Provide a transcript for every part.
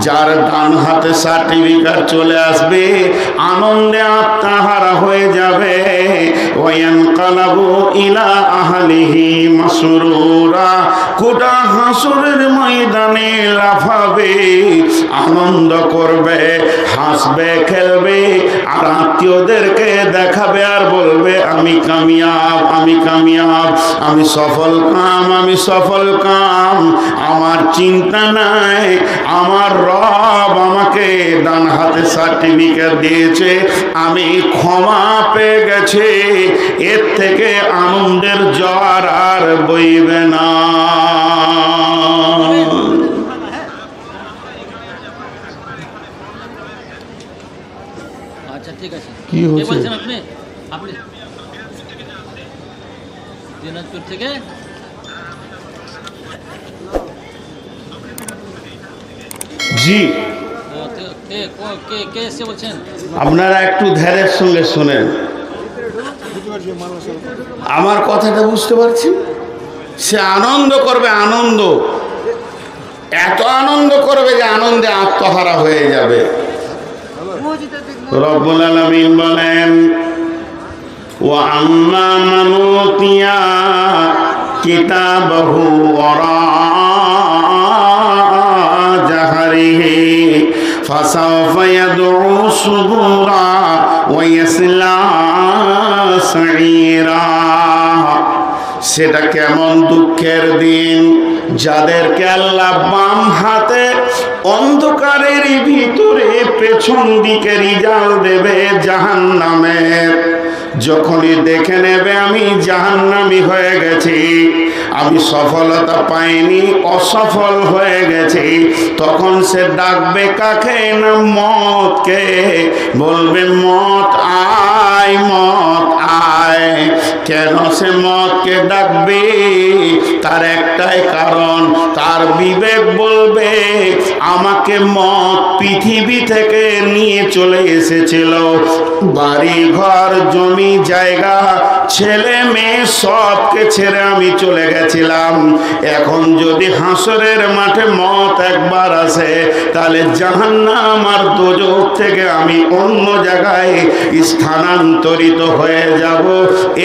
যার ডান হাতে সার্টিফিকেট চলে আসবে আনন্দে আত্মহারা হয়ে যাবে। ওয়ায়ানকালাবু ইলা আহলিহি মাসরুরা, গোটা হাসরের ময়দানে লাফাবে, আনন্দ করবে, হাসবে, খেলবে, আর আত্মীয়দেরকে দেখাবে আর বলবে আমি কামিয়াব, আমি কামিয়াব, আমি সফল কাম, আমি সফল কাম। আমার চিন্তা নাই, আমার রব আমাকে ডান হাতে সার্টিফিকেট দিয়েছে, আমি ক্ষমা পেয়ে গেছে। এর থেকে আনন্দের জোয়ার আর বইবে না। আচ্ছা ঠিক আছে, কি হচ্ছে? বলছেন আপনি? আপনি দিনাজপুর থেকে? জি, কে এসে বলছেন? আপনারা একটু ধ্যানের সঙ্গে শোনেন, আমার কথাটা বুঝতে পারছেন? সে আনন্দ করবে, আনন্দ, এত আনন্দ করবে যে আনন্দে আত্মহারা হয়ে যাবে। রব্বুল আলামিন বলেন ওয়া আম্মা মান উতিয়া কিতাবাহু ওয়ারা জাহরিহি ফাসাওফা ইয়াদউ সুবুরা ওয়া ইয়াসলা সাঈরা। সেটা কেমন দুঃখের দিন যাদেরকে আল্লাহ বাম হাতে অন্ধকারের ভিতরে পেছন দিকে রিজাল দেবে জাহান্নামের। যখনই দেখে নেবে আমি জাহান্নামী হয়ে গেছি, আমি সফলতা পাইনি, অসফল হয়ে গেছি, তখন সে ডাকবে কাকে? না মতকে। বলবে মত আয়, মত আয়। কেন সে মতকে ডাকবে? তার একটাই কারণ, তার বিবেক বলবে আমাকে মত পৃথিবী থেকে নিয়ে চলে এসেছিল, বাড়ি ঘর জমি জায়গা ছেলে মেয়ে সবকে ছেড়ে আমি চলে গেছিলাম। এখন যদি হাসরের মাঠে মত একবার আসে তাহলে জাহান্নাম আর দোজখ থেকে আমি অন্য জায়গায় স্থানান্তরিত হয়ে যাব।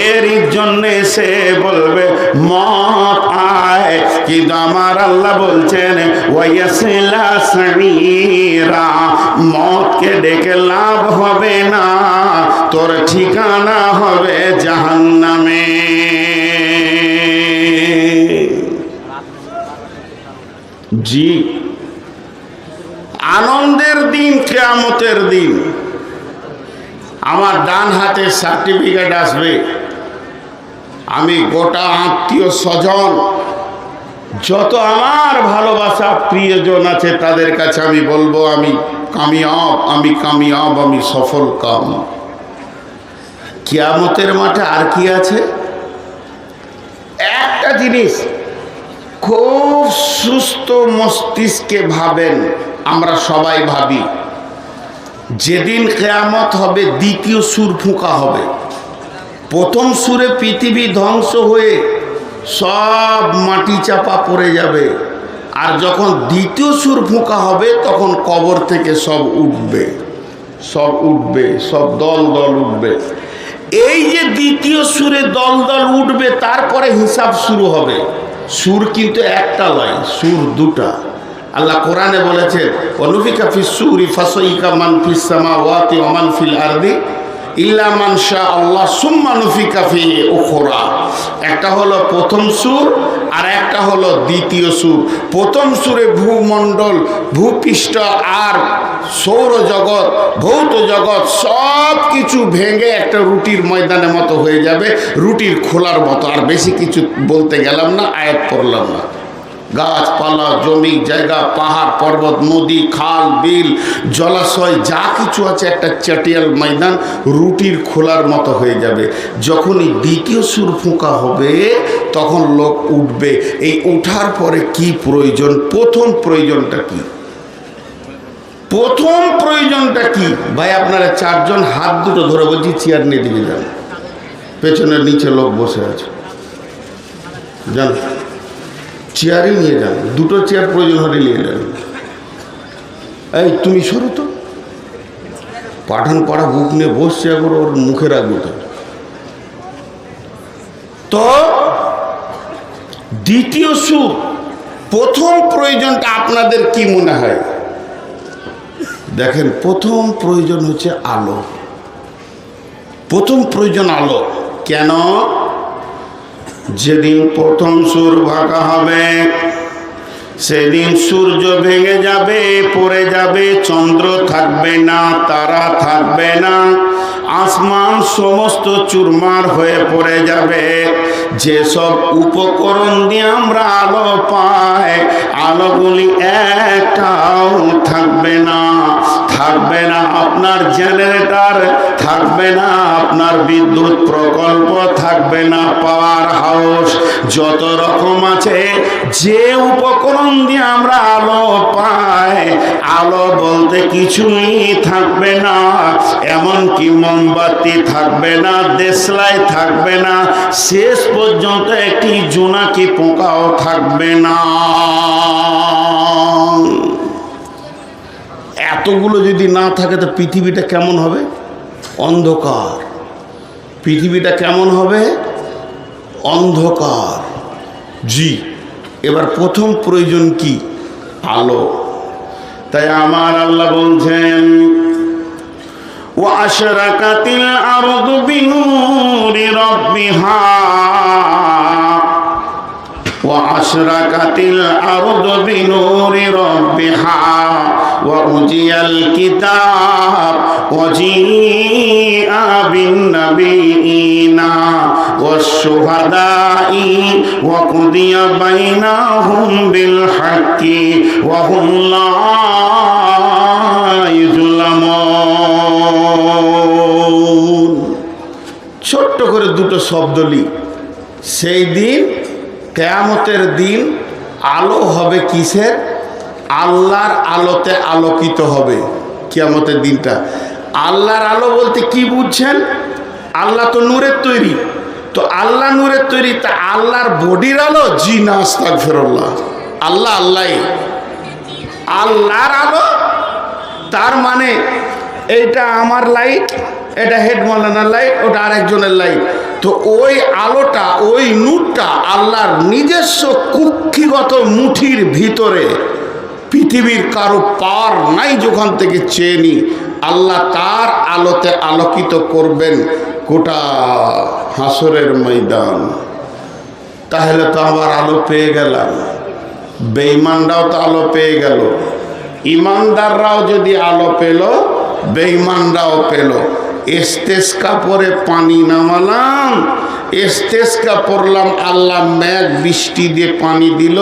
এরই জন্যে সে বলবে মত আয়। কিন্তু আমার আল্লাহ বলছেন ওয়াইয়াসিলা সাঈরা, মতকে ডেকে লাভ হবে না, তোর ঠিকানা হবে জাহান্নামে। জি, আনন্দের দিন কিয়ামতের দিন। আমার ডান হাতে সার্টিফিকেট আসবে, আমি গোটা আত্মীয় স্বজন যত আমার ভালোবাসা প্রিয়জন আছে তাদের কাছে আমি বলবো আমি কামিয়াব, আমি কামিয়াব, আমি সফল কাম। কিয়ামতের মাঠে আর কি আছে? একটা জিনিস খুব সুস্থ মস্তিষ্কে ভাবেন, আমরা সবাই ভাবি যেদিন কিয়ামত হবে দ্বিতীয় সুর ফুঁকা হবে। প্রথম সুরে পৃথিবী ধ্বংস হয়ে সব মাটি চাপা পড়ে যাবে, আর যখন দ্বিতীয় সুর ফুঁকা হবে তখন কবর থেকে সব উঠবে, সব উঠবে, সব দল দল উঠবে। এই যে দ্বিতীয় সুরে দল দল উঠবে, তারপরে হিসাব শুরু হবে। সুর কিন্তু একটা নয়, সুর দুটা। আল্লাহ কোরআনে বলেছেন অনুফিকা ফিস সুরি ফাসাইকা মান ফিস সামাওয়াতি ওয়া মান ফিল আরদি ইল্লা মান শা আল্লাহ সুম্মা নুফিকা ফিহি উখরা। একটা হলো প্রথম সুর আর একটা হলো দ্বিতীয় সুর। প্রথম সুরে ভূমণ্ডল, ভূপৃষ্ঠ আর সৌরজগৎ, ভৌত জগৎ সব কিছু ভেঙে একটা রুটির ময়দানের মতো হয়ে যাবে, রুটির খোলার মতো। আর বেশি কিছু বলতে গেলাম না, আয়াত পড়লাম না। গাছপালা, জমি জায়গা, পাহাড় পর্বত, নদী খাল বিল জলাশয় যা কিছু আছে একটা চাটিয়াল ময়দান রুটির খোলার মতো হয়ে যাবে। যখনই দ্বিতীয় সুর ফুঁকা হবে তখন লোক উঠবে। এই ওঠার পরে কি প্রয়োজন? প্রথম প্রয়োজনটা কি? প্রথম প্রয়োজনটা কি? ভাই আপনারা চারজন হাত দুটো ধরে বলছি চেয়ার নিয়ে দিকে যান, পেছনের নিচে লোক বসে আছে, যান চেয়ারই নিয়ে যান, দুটো চেয়ার প্রয়োজন হলে নিয়ে যান। এই তুমি সরো তো, পাঠান পাড়া বুক নিয়ে বসছে, একবার ওর মুখে রাখবো তো। তো দ্বিতীয় সুর, প্রথম প্রয়োজনটা আপনাদের কি মনে হয়? দেখেন, প্রথম প্রয়োজন হচ্ছে আলো। প্রথম প্রয়োজন আলো। কেন? যেদিন প্রথম সুর ভাঙা হবে সেদিন সূর্য ভেঙে যাবে, পড়ে যাবে, চন্দ্র থাকবে না, তারা থাকবে না, আসমান সমস্ত চুরমার হয়ে পড়ে যাবে। যেসব উপকরণ দিয়ে আমরা আলো পাই, আলোগুলি একটাও থাকবে না। থাকবে না আপনার জেনারেটর, থাকবে না আপনার বিদ্যুৎ প্রকল্প, থাকবে না পাওয়ার হাউস, যত রকম আছে, যে উপকরণ দিয়ে আমরা আলো পাই, আলো বলতে কিছুই থাকবে না। এমনকি মোমবাতি থাকবে না, দেশলাই থাকবে না, শেষ পর্যন্ত একটি জোনাকি পোকাও থাকবে না। এতগুলো যদি না থাকে তো পৃথিবীটা কেমন হবে? অন্ধকার। পৃথিবীটা কেমন হবে? অন্ধকার। জি, এবার প্রথম প্রয়োজন কি? আলো। তাই আমার আল্লাহ বলছেন, ওয়া আশরাকাতিল আরদু বিনূরি রাব্বিহা ওয়া আশরাকাতিল আরদু বিনূরি রাব্বিহা ওয়া উজিয়াল কিতাব ওয়া জিআ বিন নাবিয়িনা ওয়াশ শুহাদাই ওয়া কুদিয়া বাইনাহুম বিল হাক্কি ওয়া হুম লা ইউযলামুন। ছোট্ট করে দুটো শব্দ লি। সেই দিন, কিয়ামতের দিন, আলো হবে কিসের? আল্লাহর আলোতে আলোকিত হবে কিয়ামতের দিনটা। আল্লাহর আলো বলতে কি বুঝছেন? আল্লাহ তো নূরের তৈরি, তো আল্লাহ নূরের তৈরি, তা আল্লাহর বডির আলো? জি না, আস্তাগফিরুল্লাহ। আল্লাহ আল্লাহই, আল্লাহর আলো। তার মানে এইটা আমার লাইট, এটা হেড মৌলানার লাইট, ওটা আরেকজনের লাইট। তো ওই আলোটা, ওই নূরটা আল্লাহর নিজস্ব কুক্ষিগত মুঠির ভিতরে, পৃথিবীর কারো পার নাই যখন থেকে চেয়ে নি, আল্লাহ তার আলোতে আলোকিত করবেন গোটা হাসরের ময়দান। তাহলে তো আবার আলো পেয়ে গেলাম। বেঈমানরাও তো আলো পেয়ে গেল, ইমানদাররাও যদি আলো পেল, বেঈমানরাও পেল। ইস্তেসকা পরে পানি নামালাম, ইস্তেসকা পড়লাম, আল্লাহ মেঘ বৃষ্টি দিয়ে পানি দিল,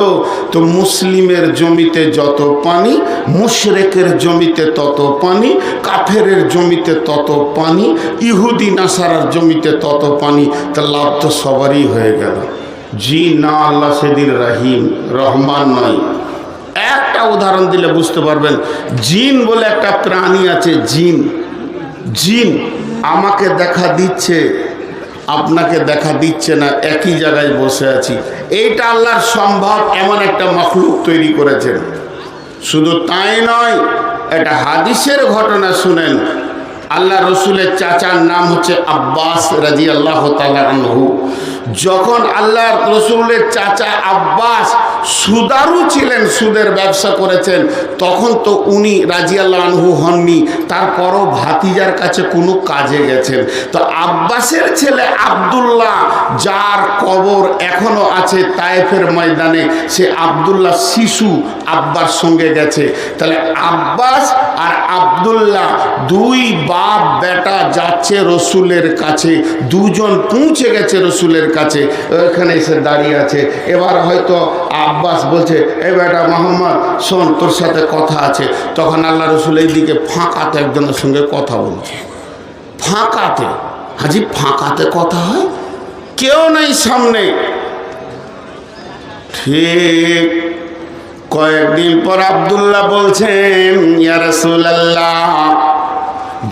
তো মুসলিমের জমিতে যত পানি, মুশরিকের জমিতে তত পানি, কাফেরের জমিতে তত পানি, ইহুদি নাসারার জমিতে তত পানি, তা লাভ তো সবারই হয়ে গেল। জি না, আল্লাহ সেদিন রহিম রহমান নয়। একটা উদাহরণ দিলে বুঝতে পারবেন। জিন বলে একটা প্রাণী আছে, জিন। জিন আমাকে দেখা দিচ্ছে, আপনাকে দেখা দিচ্ছে না, একই জায়গায় বসে আছি। এইটা আল্লাহর সম্ভব এমন একটা মাখলুক তৈরি করেছেন। শুধু তাই নয়, এটা হাদিসের ঘটনা শুনেন। আল্লাহ রসুলের চাচার নাম হচ্ছে আব্বাস রাদিয়াল্লাহু তাআলা আনহু। যখন আল্লাহ রসুলের চাচা আব্বাস সুদারু ছিলেন, সুদের ব্যবসা করেছেন, তখন তো উনি রাদিয়াল্লাহু আনহু হননি, তারপরও ভাতিজার কাছে কোনো কাজে গেছেন। তো আব্বাসের ছেলে আব্দুল্লাহ, যার কবর এখনো আছে তায়েফের ময়দানে, সে আব্দুল্লাহ শিশু আব্বার সঙ্গে গেছে। তাহলে আব্বাস আর আব্দুল্লাহ দুই বাপ বেটা যাচ্ছে রসুলের কাছে, দুজন পৌঁছে গেছে রসুলের কাছে, ওইখানে এসে দাঁড়িয়ে আছে। এবার হয়তো আব্বাস বলছে, এই বেটা মোহাম্মদ শোন, তোর সাথে কথা আছে। তখন আল্লাহ রসুল এই দিকে ফাঁকাতে একজনের সঙ্গে কথা বলছে। ফাঁকাতে, হাজি ফাঁকাতে কথা হয়, কেউ নেই সামনে। ঠিক কয়েকদিন পর আব্দুল্লাহ বলছেন, ইয়া রাসূলুল্লাহ,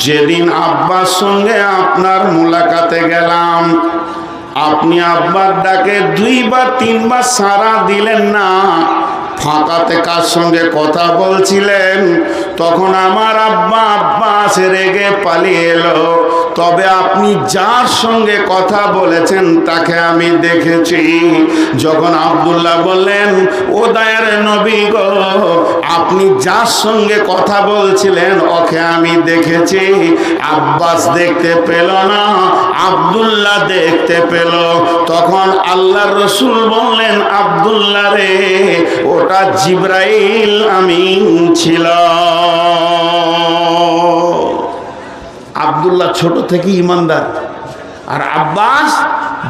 যেদিন আব্বার সঙ্গে আপনার মুলাকাতে গেলাম, আপনি আব্বার ডাকে 2 বা 3 বার সাড়া দিলেন না, ফাঁকাতে কার সঙ্গে কথা বলছিলেন? তো তখন আমার আব্বা আব্বাস রেগে পালিয়ে এলো। তবে আপনি যার সঙ্গে কথা বলেছেন তাকে আমি দেখেছি। যখন আব্দুল্লাহ বললেন, ও দয়ার নবী গো, আপনি যার সঙ্গে কথা বলছিলেন ওকে আমি দেখেছি। আব্বাস দেখতে পেল না, আব্দুল্লাহ দেখতে পেল। তখন আল্লাহর রাসূল বললেন, আব্দুল্লাহ রে, ওটা জিবরাইল আমিন ছিল। আব্দুল্লাহ ছোট থেকে ইমানদার, আর আব্বাস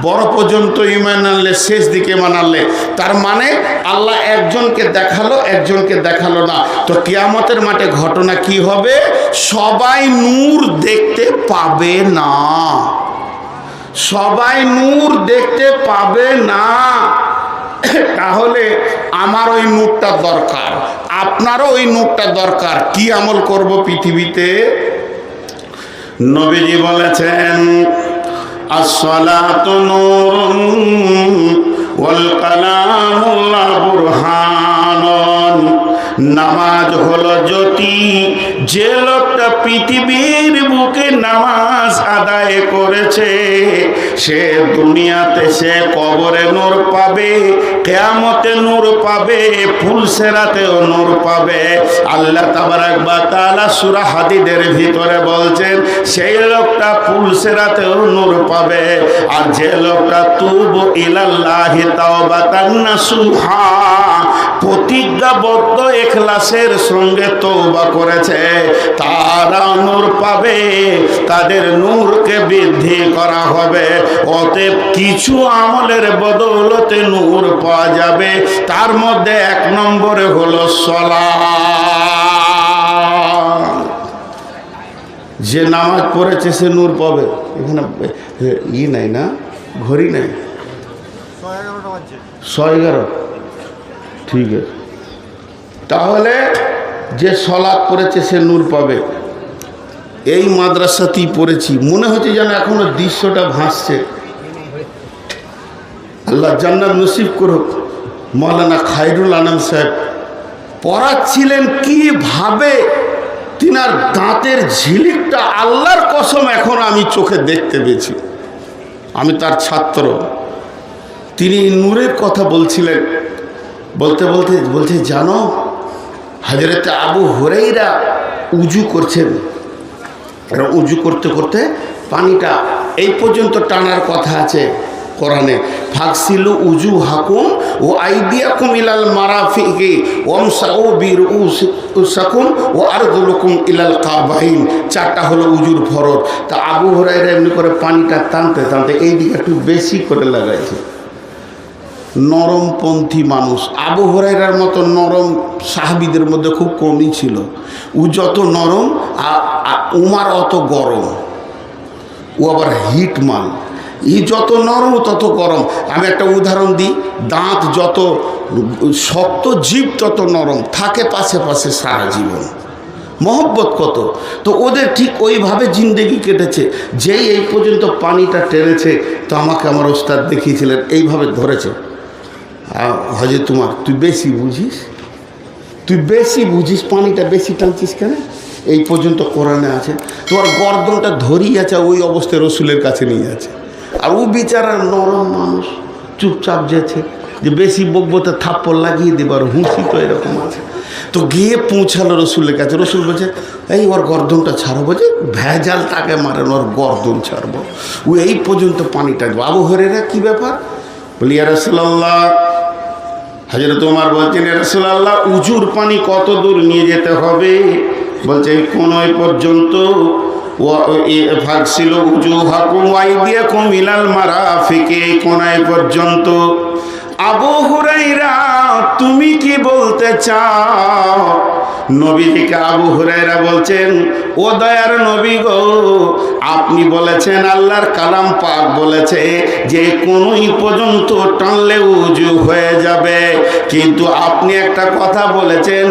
বড় পর্যন্ত ইমান আনলে, শেষ দিকে ইমান আনলে। তার মানে আল্লাহ একজনকে দেখালো, একজনকে দেখালো না। তো কিয়ামতের মাঠে ঘটনা কি হবে? সবাই নূর দেখতে পাবে না, সবাই নূর দেখতে পাবে না। তাহলে আমার ওই নূরটা দরকার, আপনারও ওই নূরটা দরকার। কি আমল করব পৃথিবীতে? নবীজি বলেছেন, আসসালাতু নূরুন ওয়াল কালামু বুরহানুন। নামাজ হলো জ্যোতি। যে লোকটা পৃথিবীর বুকে নামাজ আদায় করেছে, সে দুনিয়াতে সে কবরে নূর পাবে, কিয়ামতে নূর পাবে, ফুলসেরাতেও নূর পাবে। আল্লাহ তাবারাক ওয়া তাআলা সূরা হাদীদের ভিতরে বলছেন, সেই লোকটা ফুলসেরাতেও নূর পাবে। আর যে লোকটা তুবু ইলাল্লাহি তাওবাতান নাসুহা, প্রতিজ্ঞাবদ্ধ ইখলাসের সঙ্গে তওবা করেছে, তারা নূর পাবে, তাদের নূরকে বৃদ্ধি করা হবে। অতএব কিছু আমলের বদৌলতে নূর পাওয়া যাবে। তার মধ্যে এক নম্বরে হলো সালাত। যে নামাজ পড়েছে সে নূর পাবে। এখানে ই নাই না, ঘড়ি নাই, 111 ঠিক আছে। তাহলে যে সলাৎ পড়েছে সে নূর পাবে। এই মাদ্রাসাতেই পড়েছি, মনে হচ্ছে যেন এখনো দৃশ্যটা ভাসছে। আল্লাহ জান্নাত নসিব করুক। মৌলানা খায়রুল আনাম সাহেব পড়াচ্ছিলেন, কিভাবে তিনার দাঁতের ঝিলিকটা আল্লাহর কসম এখন আমি চোখে দেখতে পেয়েছি। আমি তার ছাত্র। তিনি নূরের কথা বলছিলেন, বলতে বলতে বলছে, জানো হযরত আবু হুরায়রা উজু করছেন, উজু করতে করতে পানিটা এই পর্যন্ত টানার কথা আছে কোরআনে, ফাগসিলু উজুহাকুম ও আইদিয়াকুম ইলাল মারাফিকি ওয়ামসাউ বিরুউসিকুম ওয়া আরজুলুকুম ইলাল কাবাইন। চারটা হলো উজুর ফরজ। তা আবু হুরায়রা এমনি করে পানিটা টানতে টানতে এই দিকে একটু বেশি করে লাগাইছে। নরমপন্থী মানুষ। আবু হুরায়রার মতো নরম সাহাবীদের মধ্যে খুব কমই ছিল। ও যত নরম, উমার অত গরম। ও আবার হিট মাল। ই যত নরম তত গরম। আমি একটা উদাহরণ দিই, দাঁত যত শক্ত, জীব তত নরম থাকে পাশে পাশে সারা জীবন। মহব্বত কত। তো ওদের ঠিক ওইভাবে জিন্দেগি কেটেছে। যেই এই পর্যন্ত পানিটা টেনেছে, তো আমাকে আমার ওস্তাদ দেখিয়েছিলেন, এইভাবে ধরেছে। হজে তোমার, তুই বেশি বুঝিস, তুই বেশি বুঝিস, পানিটা বেশি টানছিস কেন? এই পর্যন্ত কোরআনে আছে। তোমার গর্দনটা ধরিয়ে আছে, ওই অবস্থায় রসুলের কাছে নিয়ে আছে। আর ও বিচারা নরম মানুষ, চুপচাপ যেছে, যে বেশি বকবো তো থাপ্পড় লাগিয়ে দেবার হুঁশি তো এরকম আছে। তো গিয়ে পৌঁছালো রসুলের কাছে। রসুল বলছে, এই ওর গর্দনটা ছাড়ো। বলছে, ভেজাল তাকে মারেন, ওর গর্দন ছাড়বো। ও এই পর্যন্ত পানিটা। আবু হুরায়রা কি ব্যাপার? বলি, ইয়া রাসূলুল্লাহ। হযরত ওমর বলছেন, ইয়া রাসূলুল্লাহ, উজুর পানি কত দূর নিয়ে যেতে হবে? বলছে, কোন পর্যন্ত। ফাগসিলু উজুহাকুম ওয়া আইদিয়াকুম ইলাল মারাফিকি, কোনায় পর্যন্ত। আবু হুরায়রা, তুমি কি বলতে চাও? নবীজিকে আবু হুরায়রা বলছেন, ও দয়ার নবী গো, আপনি বলেছেন, আল্লাহর কালাম পাক বলেছে যে কোনই পর্যন্ত টানলে উজু হয়ে যাবে। কিন্তু আপনি একটা কথা বলেছেন,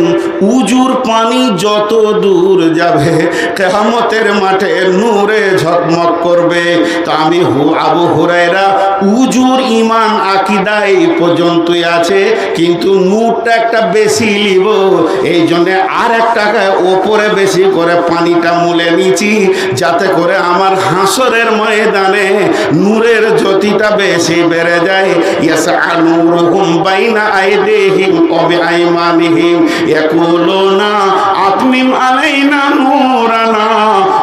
উজুর পানি যত দূর যাবে কিয়ামতের মাঠে নূরে ঝকমক করবে। তো আমি আবু হুরায়রা, উজুর ঈমান আকীদা এই পর্যন্তই আছে, কিন্তু কিন্তু নূরটা একটা বেশি নিব, এই জন্যে আর এক টাকায় ওপরে বেশি করে পানিটা মুলে নিচ্ছি, যাতে করে আমার হাসরের ময়দানে নূরের জ্যোতিটা বেশি বেড়ে যায়। ইয়াসআ নূরুহুম বাইনা আইদিহিম ওয়া বিআইমানিহিম ইয়াকুলুনা আতমিম আলাইনা নূরানা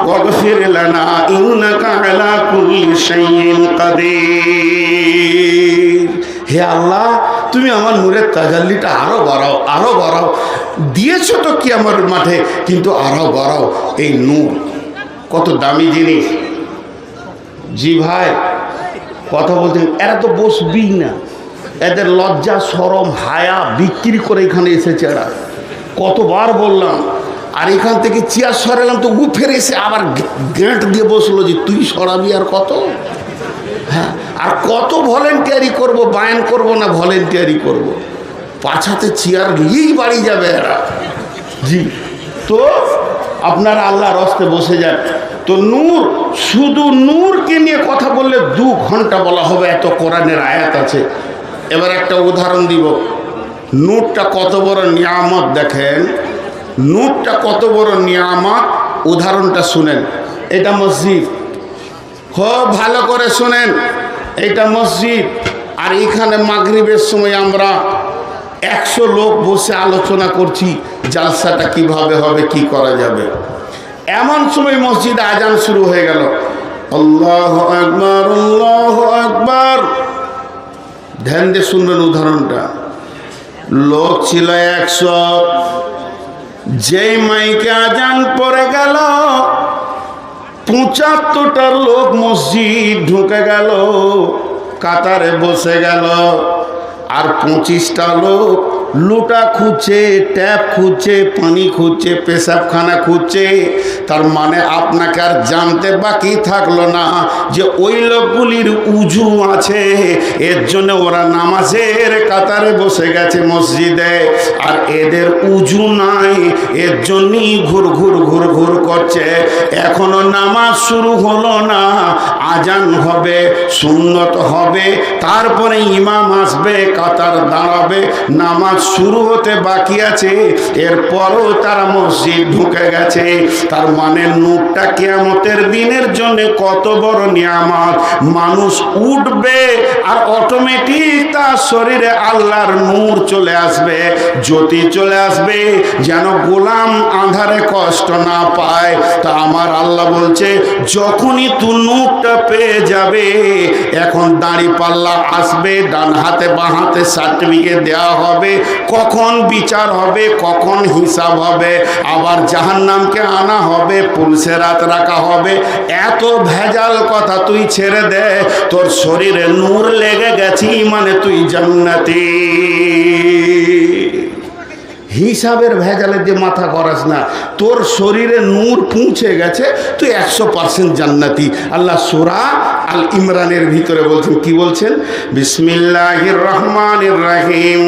ওয়াগফির লানা ইন্নাকা আলা কুল্লি শাইইন কাদির। হে আল্লাহ, তুমি আমার নূরের তাজাল্লিটা আরো বাড়াও, আরো বাড়াও। দিয়েছো তো কি আমার মাঠে, কিন্তু আরো বাড়াও। এই নূর কত দামি জিনিস। জি ভাই, কথা বলতে এরা তো বসবি না, এদের লজ্জা শরম হায়া বিক্রি করে এখানে এসেছে এরা। কতবার বললাম, আর এখান থেকে চেয়ার সরালাম তো উঠে এসে আবার গেঁট দিয়ে বসলো যে তুই সরাবি আর কত। হ্যাঁ, আর কত ভলেন্টিয়ারি করব, বায়ান করব না ভলেন্টিয়ারি করব। পাছাতে চেয়ার নিয়েই বাড়ি যাবে এরা। জি, তো আপনারা আল্লাহর রাস্তে বসে যান। তো নূর, শুধু নূরকে নিয়ে কথা বললে 2 ঘন্টা বলা হবে, এত কোরআনের আয়াত আছে। এবার একটা উদাহরণ দিব। নূরটা কত বড় নিয়ামত দেখেন, নূরটা কত বড় নিয়ামত। উদাহরণটা শুনেন। এটা মসজিদ, খুব ভালো করে শুনেন। এটা মসজিদ, আর এখানে মাগরিবের সময় আমরা 100 লোক বসে আলোচনা করছি জালসাটা কিভাবে হবে, কি করা যাবে। এমন সময় মসজিদে আজান শুরু হয়ে গেল, আল্লাহু আকবার, আল্লাহু আকবার। ধ্যান দিয়ে শুনবেন উদাহরণটা। লোক ছিল 100, যেই মাইকে আজান পড়ে গেল 75টা লোক মসজিদ ঢুকে গেল, কাতারে বসে গেল। আর 25টা লোক লুটা খুঁজছে, ট্যাপ খুঁজছে, পানি খুঁজছে, পেশাবখানা খুঁজছে। তার মানে আপনাকে আর জানতে বাকি থাকলো না যে ওই লোকগুলির উজু আছে, এর জন্য ওরা নামাজের কাতারে বসে গেছে মসজিদে। আর এদের উজু নাই, এর জন্যই ঘুর ঘুর ঘুর ঘুর করছে। এখনো নামাজ শুরু হলো না, আজান হবে, সুন্নত হবে, তারপরে ইমাম আসবে, কাতার দাঁড়াবে, নামাজ শুরু হতে বাকি আছে, এরপরও তারা মসজিদ ঢুকে গেছে। তার মানে নূরটা কিয়ামতের দিনের জন্য কত বড় নিয়ামত। মানুষ উঠবে আর অটোমেটিক তার শরীরে আল্লাহর নূর চলে আসবে, জ্যোতি চলে আসবে, যেন গোলাম আঁধারে কষ্ট না পায়। তা আমার আল্লাহ বলছে, যখনই তুই নূরটা পেয়ে যাবে, এখন দাড়ি পাল্লা আসবে, ডান হাতে বাঁ হাতে সার্টিফিকেট দেওয়া হবে, কখন বিচার হবে, কখন হিসাব হবে, আবার জাহান্নামকে আনা হবে, পুলিশে রাত রাখা হবে। এত ভেজাল কথা তুই ছেড়ে দে, তোর শরীরে নূর লেগে গেছি মানে তুই জান্নাতি। হিসাবের ভেজালে দিয়ে মাথা করাস না, তোর শরীরে নূর পৌঁছে গেছে, তুই 100% জান্নাতি। আল্লাহ সূরা আল ইমরানের ভিতরে বলছেন, কি বলছেন? বিসমিল্লাহির রহমানির রহিম।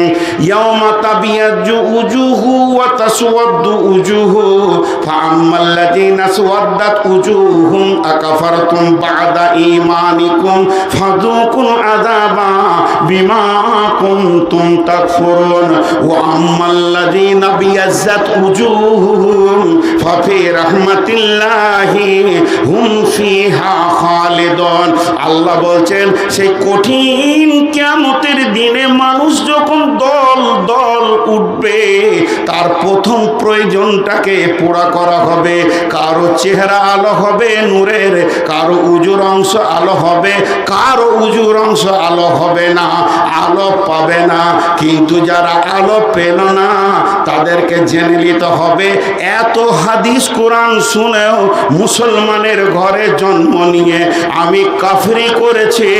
ইয়াওমা তাবিয়াজ্জু উজুহু ওয়া তাসওয়াদ্দু উজুহু ফাআম্মাল্লাযীনা আসওয়াদ্দাত উজুহুম আকাফারতুম বা'দা ঈমানিকুম ফাযুকুল আযাবা বিমা কুনতুম তাকফুরুন ওয়া আম্মাল্লাযীনা বিয়াজ্জাত উজুহুহুম ফাফি রাহমাতিল্লাহি হুম ফিহা খালিদুন। আল্লাহ বলছেন, সেই কঠিন কিয়ামতের দিনে মানুষ যখন দল দল উঠবে, তার প্রথম প্রয়োজনটাকে পুরা করা হবে। কারো চেহারা আলো হবে নূরের, কারো উজুর অংশ আলো হবে, কারো উজুর অংশ আলো হবে না, আলো পাবে না। কিন্তু যারা আলো পেল না, তাদেরকে জেনে নিতে হবে, এত হাদিস কোরআন শুনেও মুসলমানের ঘরে জন্ম নিয়ে আমি কাফরি করেছি,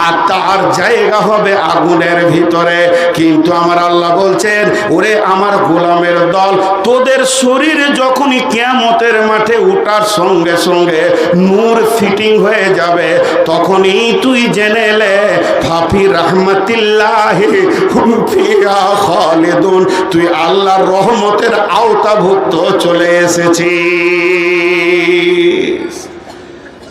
আর তার জায়গা হবে আগুনের ভিতরে। কিন্তু আমার আল্লাহ বলছেন, ওরে আমার গোলামের দল, তোদের শরীরে যখনই কিয়ামতের মাঠে উঠার সঙ্গে সঙ্গে নূর ফিটিং হয়ে যাবে, তখনই তুই জেনে লে ফাফি রাহমাতিল্লাহি হুম ফিহা খালিদুন, তুই আল্লাহর রহমতের আওতাভুক্ত চলে এসেছিস।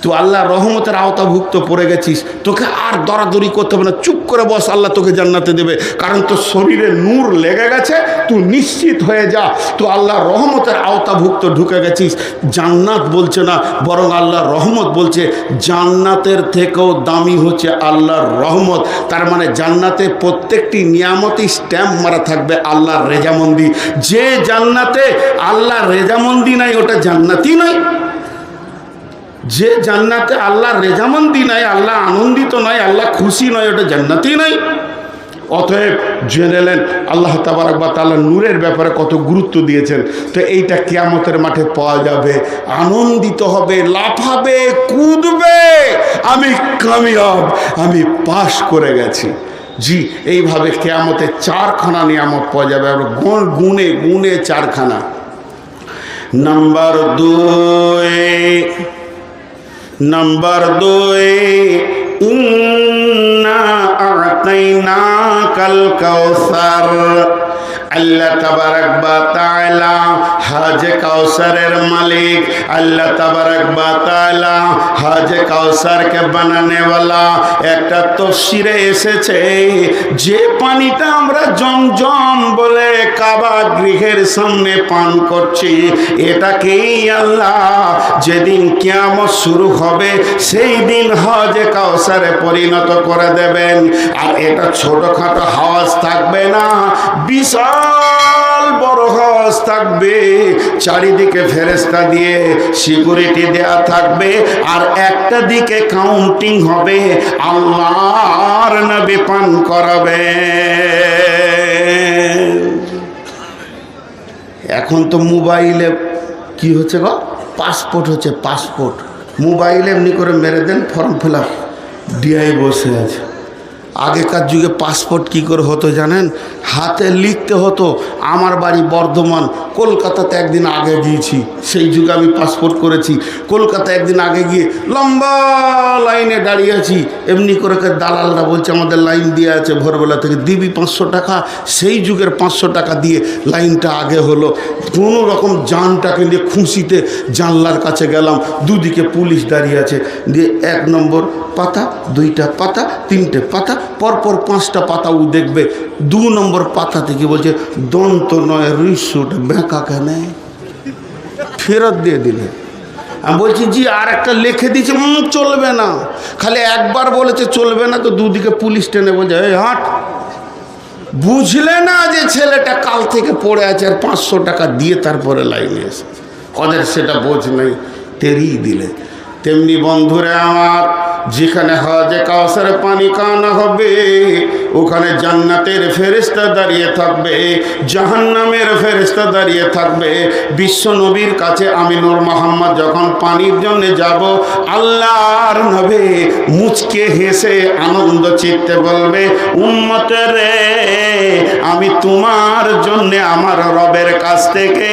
তুই আল্লাহ রহমতের আওতাভুক্ত পড়ে গেছিস, তোকে আর দরাদরি করতে হবে না, চুপ করে বস, আল্লাহ তোকে জান্নাতে দেবে। কারণ তোর শরীরে নূর লেগে গেছে, তুই নিশ্চিত হয়ে যা, তুই আল্লাহ রহমতের আওতাভুক্ত ঢুকে গেছিস। জান্নাত বলছে না, বরং আল্লাহর রহমত বলছে। জান্নাতের থেকেও দামি হচ্ছে আল্লাহর রহমত। তার মানে জান্নাতে প্রত্যেকটি নিয়ামতই স্ট্যাম্প মারা থাকবে আল্লাহর রেজামন্দি। যে জান্নাতে আল্লাহর রেজামন্দি নাই ওটা জান্নাতই নয়। যে জান্নাতে আল্লাহর রেজামন্দি নাই, আল্লাহ আনন্দিত নয়, আল্লাহ খুশি নয়, ওটা জান্নাতই নয়। অতএব জেনে নেন আল্লাহ তাবারক ওয়া তাআলা নূরের ব্যাপারে কত গুরুত্ব দিয়েছেন। তো এইটা কিয়ামতের মাঠে পাওয়া যাবে, আনন্দিত হবে, লাফাবে, কুদবে, আমি কামিয়াব, আমি পাশ করে গেছি। জি, এইভাবে কিয়ামতে 4খানা নিয়ামত পাওয়া যাবে, আমরা গুনে গুনে 4খানা। নাম্বার 2 ইন্না আ'তাইনাকাল কাউসার। আল্লাহ তাবারক ওয়া তাআলা হাজে কাউসারের মালিক, আল্লাহ তাবারক ওয়া তাআলা হাজে কাউসারকে বানানে ওয়ালা। একটা তাফসীরে এসেছে যে পানিটা আমরা জমজম বলে কাবা গৃহের সামনে পান করছি, এটাকেই আল্লাহ যেদিন কিয়ামত শুরু হবে সেই দিন হাজে কাউসারে পরিণত করে দেবেন। আর এটা ছোটখাটো হাওয়াজ থাকবে না, বিশাল বড় হাওয়াজ থাকবে। চারিদিকে ফেরেশতা দিয়ে সিকিউরিটি দেয়া থাকবে, আর একটা দিকে কাউন্টিং হবে, আল্লাহর নবী পান করাবে। এখন তো মোবাইলে কি হচ্ছে গো, পাসপোর্ট হচ্ছে, পাসপোর্ট মোবাইলে এমনি করে মেরে দেন, ফর্ম ফিল আপ ডিআই বসে আছে। আগেকার যুগে পাসপোর্ট কি করে হতো জানেন? হাতে লিখতে হতো। আমার বাড়ি বর্ধমান, কলকাতাতে একদিন আগে গিয়েছি, সেই যুগে আমি পাসপোর্ট করেছি। কলকাতা একদিন আগে গিয়ে লম্বা লাইনে দাঁড়িয়ে আছি, এমনি করে দালালরা বলছে আমাদের লাইন দিয়ে আছে ভোরবেলা থেকে, দিবি 500 টাকা। সেই যুগের 500 টাকা দিয়ে লাইনটা আগে হলো। কোনো রকম জানটাকে নিয়ে খুশিতে জানলার কাছে গেলাম, দুদিকে পুলিশ দাঁড়িয়ে আছে। দিয়ে 1 নম্বর পাতা, 2টা পাতা, 3টে পাতা, পরপর 5টা পাতা ও দেখবে। 2 নম্বর পাতা থেকে বলছে দন্ত নয় রিসুট বেঁকা কেন, ফেরত দিয়ে দিলে। আমি বলছি জি আর একটা লিখে দিয়েছে, চলবে না। খালি একবার বলেছে চলবে না, তো দুদিকে পুলিশ টেনে বলছে এই হাঁট। বুঝলে না যে ছেলেটা কাল থেকে পড়ে আছে, আর 500 টাকা দিয়ে তারপরে লাইনে এসেছে। ওদের সেটা বোঝ নেই, তেরিয়ে দিলে। তেমনি বন্ধুরা আমার, যেখানে হাজে কাউসারে পানি কানা হবে, ওখানে জান্নাতের ফেরেশতা দাঁড়িয়ে থাকবে, জাহান্নামের ফেরেশতা দাঁড়িয়ে থাকবে। বিশ্ব নবীর কাছে আমি নূর মোহাম্মদ যখন পানির জন্য যাব, আল্লাহর নবী মুচকে হেসে আনন্দ চিত্তে বলবে, উম্মতে রে, আমি তোমার জন্য আমার রবের কাছ থেকে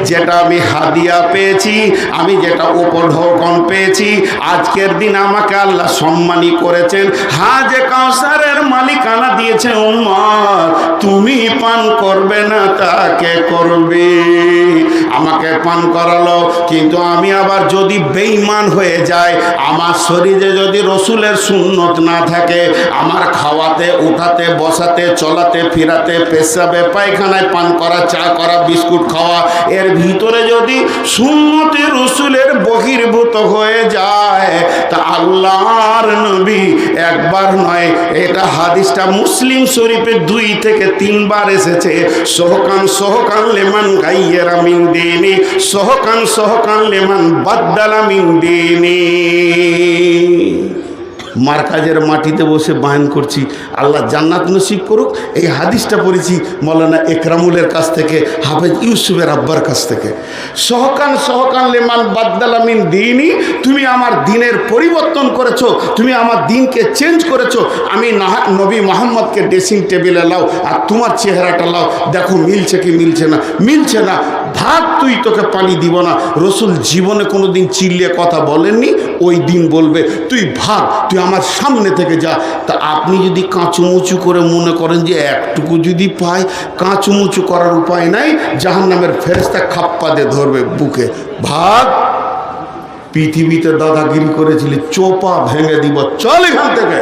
যেটা আমি হাদিয়া পেয়েছি, আমি যেটা উপঢৌকন পেয়েছি, আজকের দিন আমাকে আল্লাহ সম্মানী করেছেন, হাজে কাউসারের মালিকানা দিয়েছে। উম্মত, তুমি পান করবে না তাকে করবে। আমাকে পান করালো, কিন্তু আমি আবার যদি বেঈমান হয়ে যাই, আমার শরীরে যদি রসুলের সুন্নত না থাকে, আমার খাওয়াতে, উঠাতে, বসাতে, চলাতে, ফিরাতে, পেশাবে, পায়খানায় পান করা, চা করা, বিস্কুট খাওয়া, এর ভিতরে যদি সুন্নতে রসুলের বহির্ভূত হয়ে যায়, তা আল্লাহর নবী একবার নয়, এটা হাদিসটা মুসলিম শরীফে 2 থেকে 3 বার এসেছে। সোহকান সোহকান লেমান গাইয়েরা মিন দিনি, সোহকান সোহকান লেমান বাদ্দালা মিন দিনি। মার্কাজের মাটিতে বসে বায়ান করছি, আল্লাহ জান্নাত নসিব করুক। এই হাদিসটা পড়েছি মৌলানা একরামুলের কাছ থেকে, হাফেজ ইউসুফের আব্বার কাছ থেকে। সহকান সহকান লেমান বাদ্দালা মিন দিনি, তুমি আমার দিনের পরিবর্তন করেছো, তুমি আমার দিনকে চেঞ্জ করেছো। আমি নবী মোহাম্মদকে ড্রেসিং টেবিলে লাও, আর তোমার চেহারাটা লাও, দেখো মিলছে কি মিলছে না। মিলছে না, ভাগ, তুই, তোকে পানি দিব না। রসুল জীবনে কোনো দিন চিল্লিয়ে কথা বলেননি, ওই দিন বলবে তুই ভাগ, তুই আমার সামনে থেকে যা। তা আপনি যদি কাঁচুমুচু করে মনে করেন যে একটুকু যদি পাই, কাঁচুমুচু করার উপায় নাই, জাহান্নামের ফেরেশতা খাপ্পা দিয়ে ধরবে বুকে, ভাগ। পৃথিবীতে দাদাগিরি করেছিলি, চোপা ভেঙে দিব, চল এখান থেকে।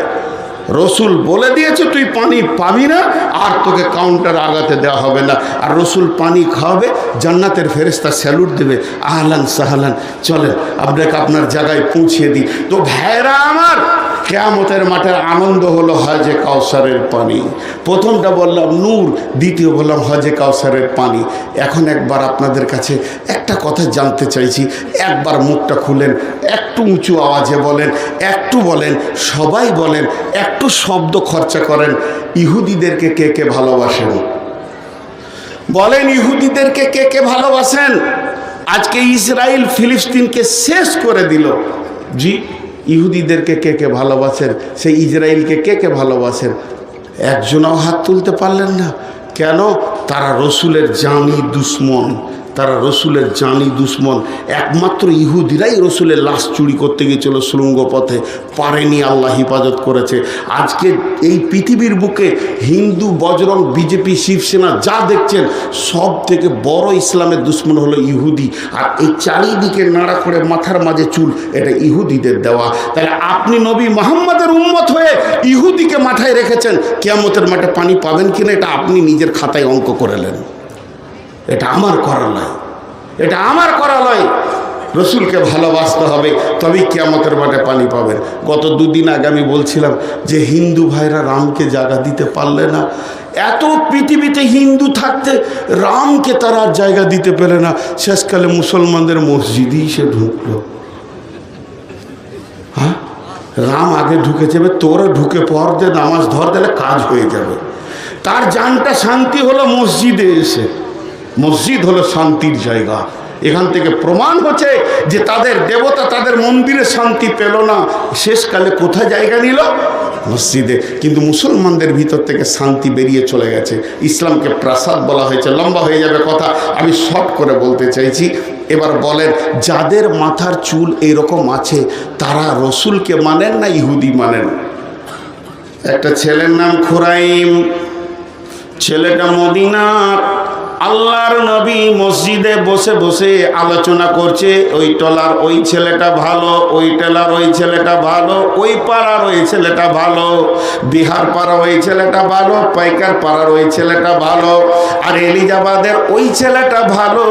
রসুল বলে দিয়েছে তুই পানি পাবি না, আর তোকে কাউন্টার আগাতে দেওয়া হবে না। আর রসুল পানি খাওয়াবে, জান্নাতের ফেরেশতা স্যালুট দেবে, আহলান সাহলান, চলেন আপনাকে আপনার জায়গায় পৌঁছিয়ে দিই। তো ভাইরা আমার, কিয়ামতের মাঠের আনন্দ হলো হজে কাউসারের পানি। প্রথমটা বললাম নূর, দ্বিতীয় বললাম হজে কাউসারের পানি। এখন একবার আপনাদের কাছে একটা কথা জানতে চাইছি, একবার মুখটা খুলেন, একটু উঁচু আওয়াজে বলেন, একটু বলেন, সবাই বলেন, একটু শব্দ খরচা করেন। ইহুদিদেরকে কে কে ভালোবাসেন? বলেন, ইহুদিদেরকে কে কে ভালোবাসেন? আজকে ইসরায়েল ফিলিস্তিনকে শেষ করে দিল। জি, ইহুদিদেরকে কে কে ভালোবাসেন? সেই ইসরায়েলকে কে কে ভালোবাসেন? একজনও হাত তুলতে পারলেন না। কেন? তারা রসুলের জানি দুশ্মন, তারা রসুলের জানি দুশ্মন। একমাত্র ইহুদিরাই রসুলের লাশ চুরি করতে গিয়েছিল সুড়ঙ্গ পথে, পারেনি, আল্লাহ হেফাজত করেছে। আজকে এই পৃথিবীর বুকে হিন্দু, বজরং, বিজেপি, শিবসেনা যা দেখছেন, সব থেকে বড় ইসলামের দুশ্মন হলো ইহুদি। আর এই চারিদিকে নাড়া করে মাথার মাঝে চুল, এটা ইহুদিদের দেওয়া। তাহলে আপনি নবী মুহাম্মদের উম্মত হয়ে ইহুদিকে মাথায় রেখেছেন, কিয়ামতের মাঠে পানি পাবেন কিনা এটা আপনি নিজের খাতায় অঙ্ক করে নেন। এটা আমার করা নয়, এটা আমার করা নয়। রসুলকে ভালোবাসতে হবে, তবেই কিয়ামতের মাঠে পানি পাবেন। গত দুদিন আগে আমি বলছিলাম যে হিন্দু ভাইরা রামকে জায়গা দিতে পারলে না। এত পৃথিবীতে হিন্দু থাকতে রামকে তারা আর জায়গা দিতে পেরে না। শেষকালে মুসলমানদের মসজিদেই সে ঢুকলো। হ্যাঁ, রাম আগে ঢুকে যাবে, তোরা ঢুকে পর দে, নামাজ ধর, দিলে কাজ হয়ে যাবে। তার জানটা শান্তি হলো মসজিদে এসে। মসজিদ হলো শান্তির জায়গা। এখান থেকে প্রমাণ হচ্ছে যে তাদের দেবতা তাদের মন্দিরে শান্তি পেল না, শেষকালে কোথায় জায়গা নিল? মসজিদে। কিন্তু মুসলমানদের ভিতর থেকে শান্তি বেরিয়ে চলে গেছে। ইসলামকে প্রাসাদ বলা হয়েছে। লম্বা হয়ে যাবে কথা, আমি শর্ট করে বলতে চাইছি। এবার বলেন, যাদের মাথার চুল এরকম আছে তারা রসুলকে মানেন না ইহুদি মানেন? একটা ছেলের নাম খুরাইম, ছেলেটা মদিনার। আল্লাহর নবী মসজিদে বসে বসে আলোচনা করছে, ওই টলার ওই ছেলেটা ভালো, ওই টেলার ওই ছেলেটা ভালো, ওই পাড়ার ওই ছেলেটা ভালো, বিহার পাড়ার ওই ছেলেটা ভালো, পাইকার পাড়ার ওই ছেলেটা ভালো, আর এলিজাবাদের ওই ছেলেটা ভালো।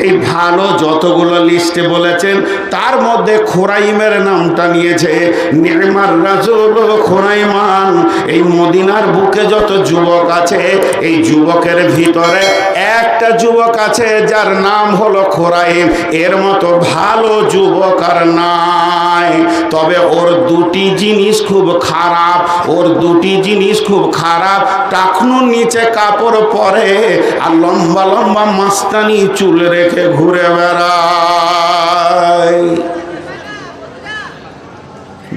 এই ভালো যতগুলো লিস্টে বলেছেন, তার মধ্যে খোরাইমের নামটা নিয়েছে। নির্মার রাজুল খোরাইমান। এই মদিনার বুকে যত যুবক আছে, এই যুবকের ভিতরে একটা যুবক আছে যার নাম হলো খোরাইম। এর মতো ভালো যুবক আর নাই। তবে ওর দুটি জিনিস খুব খারাপ, ওর দুটি জিনিস খুব খারাপ। টাকনুর নিচে কাপড় পরে আর লম্বা লম্বা মাস্তানি চুল রেখে ঘুরে বেড়ায়।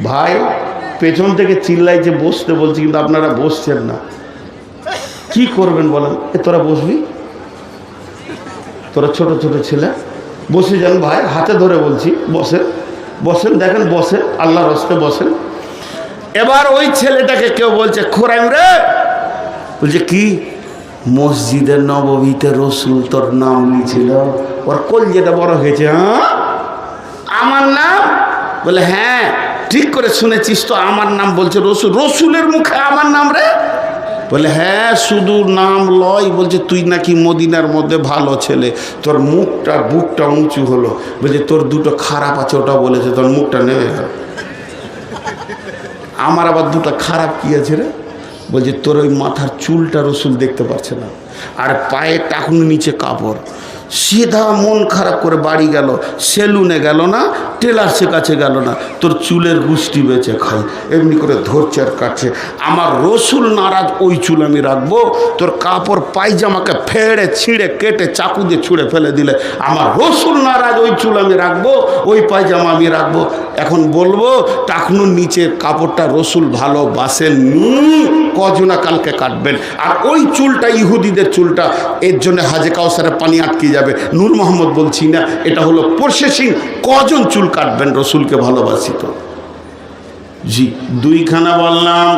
ভাই পেছন থেকে চিল্লাইছে বসতে বলছি, কিন্তু আপনারা বসছেন না। কি করবেন বলেন? তোরা বসবি, তোরা ছোট ছোট ছেলে, বসে যান ভাই, হাতে ধরে বলছি, বসেন বসেন, দেখেন বসেন, আল্লাহর হস্তে বসেন। এবার ওই ছেলেটাকে কেউ বলছে, খোরাইম রে, বলছে কি? মসজিদের নববীতে রসুল তোর নাম নিয়েছিল, ওর কলজেটা বড় হয়েছে। হ্যাঁ, আমার নাম? বলে হ্যাঁ, ঠিক করে শুনেছিস তো, আমার নাম বলছে রসুল, রসুলের মুখে আমার নাম রে? বলে হ্যাঁ, শুধু নাম লয়, বলছে তুই নাকি মদিনার মধ্যে ভালো ছেলে, তোর মুখটা বুকটা উঁচু হলো। বলছে তোর দুটো খারাপ আছে, ওটা বলেছে, তোর মুখটা নেমে গেল। আমার আবার দুটো খারাপ কি আছে রে? বলছে তোর ওই মাথার চুলটা রসুল দেখতে পাচ্ছে না, আর পায়ে টাকুনি নিচে কাপড়। সিধা মন খারাপ করে বাড়ি গেল, সেলুনে গেল না, টেলার্সের কাছে গেল না, তোর চুলের গুষ্টি বেঁচে খাই, এমনি করে ধরছে আর কাটছে। আমার রসুল নারাজ, ওই চুল আমি রাখবো? তোর কাপড় পায়জামাকে ফেড়ে ছিঁড়ে কেটে চাকু দিয়ে ছুঁড়ে ফেলে দিলে আমার রসুল নারাজ, ওই চুল আমি রাখবো, ওই পায়জামা আমি রাখবো। এখন বলবো টাকনুর নিচের কাপড়টা রসুল ভালোবাসেননি, কজনা কালকে কাটবেন। আর ওই চুলটা ইহুদিদের চুলটা, এর জন্য হাজে কাউসারে পানি আটকে যাবে। নূর মোহাম্মদ বলছি না, এটা হলো প্রসেসিং। কজন চুল কাটবেন রসুলকে ভালোবাসি তো? জি, দুইখানা বললাম।